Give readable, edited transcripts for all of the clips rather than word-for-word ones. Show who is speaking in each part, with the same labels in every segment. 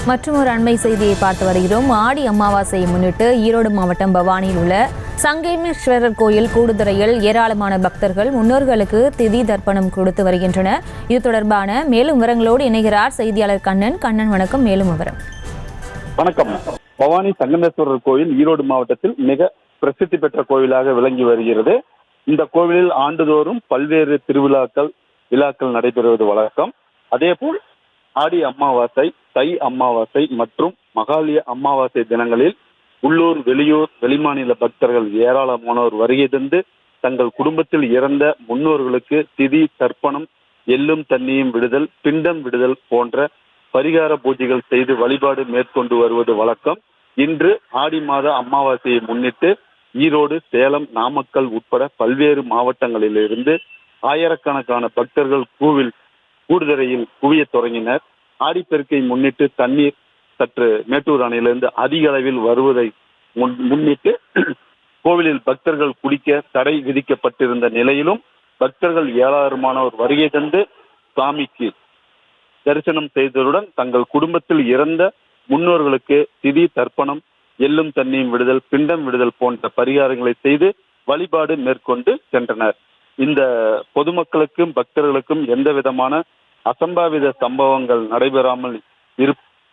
Speaker 1: மற்றும் ஒரு அண்மை செய்தியை பார்த்து வருகிறோம். ஆடி அமாவாசையை முன்னிட்டு ஈரோடு மாவட்டம் பவானியில் உள்ள சங்கமேஸ்வரர் கோயில் கூடுதுறையில் ஏராளமான பக்தர்கள் முன்னோர்களுக்கு திதி தர்ப்பணம் கொடுத்து வருகின்றனர். இது தொடர்பான மேலும் விவரங்களோடு இணைகிறார் செய்தியாளர் கண்ணன். கண்ணன், வணக்கம். மேலும் விவரம்.
Speaker 2: வணக்கம். பவானி சங்கமேஸ்வரர் கோயில் ஈரோடு மாவட்டத்தில் மிக பிரசித்தி பெற்ற கோவிலாக விளங்கி வருகிறது. இந்த கோவிலில் ஆண்டுதோறும் பல்வேறு விழாக்கள் நடைபெறுவது வழக்கம். அதேபோல் ஆடி அமாவாசை, தை அமாவாசை மற்றும் மகாலய அமாவாசை தினங்களில் உள்ளூர், வெளியூர், வெளிமாநில பக்தர்கள் ஏராளமானோர் வருகை தந்து தங்கள் குடும்பத்தில் இறந்த முன்னோர்களுக்கு திதி தர்ப்பணம், எள்ளும் தண்ணியும் விடுதல், பிண்டம் விடுதல் போன்ற பரிகார பூஜைகள் செய்து வழிபாடு மேற்கொண்டு வருவது வழக்கம். இன்று ஆடி மாத அமாவாசையை முன்னிட்டு ஈரோடு, சேலம், நாமக்கல் உட்பட பல்வேறு மாவட்டங்களிலிருந்து ஆயிரக்கணக்கான பக்தர்கள் கூடுதுறையில் குவிய தொடங்கினர். ஆடிப்பெருக்கை முன்னிட்டு தண்ணீர் சற்று மேட்டூர் அணையிலிருந்து அதிக அளவில் வருவதை முன்னிட்டு கோவிலில் பக்தர்கள் குளிக்க தடை விதிக்கப்பட்டிருந்த நிலையிலும் பக்தர்கள் ஏராளமானோர் வருகை தந்து சாமிக்கு தரிசனம் செய்ததுடன் தங்கள் குடும்பத்தில் இறந்த முன்னோர்களுக்கு திதி தர்ப்பணம், எள்ளும் தண்ணியும் விடுதல், பிண்டம் விடுதல் போன்ற பரிகாரங்களை செய்து வழிபாடு மேற்கொண்டு சென்றனர். இந்த பொதுமக்களுக்கும் பக்தர்களுக்கும் எந்த விதமான அசம்பாவித சம்பவங்கள் நடைபெறாமல்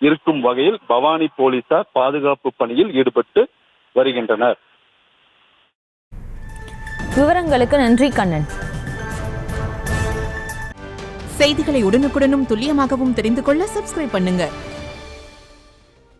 Speaker 2: இருக்கும் வகையில் பவானி போலீசார் பாதுகாப்பு பணியில் ஈடுபட்டு வருகின்றனர்.
Speaker 1: விவரங்களுக்கு நன்றி கண்ணன்.
Speaker 3: செய்திகளை உடனுக்குடனும் துல்லியமாகவும் தெரிந்து கொள்ள சப்ஸ்கிரைப் பண்ணுங்க.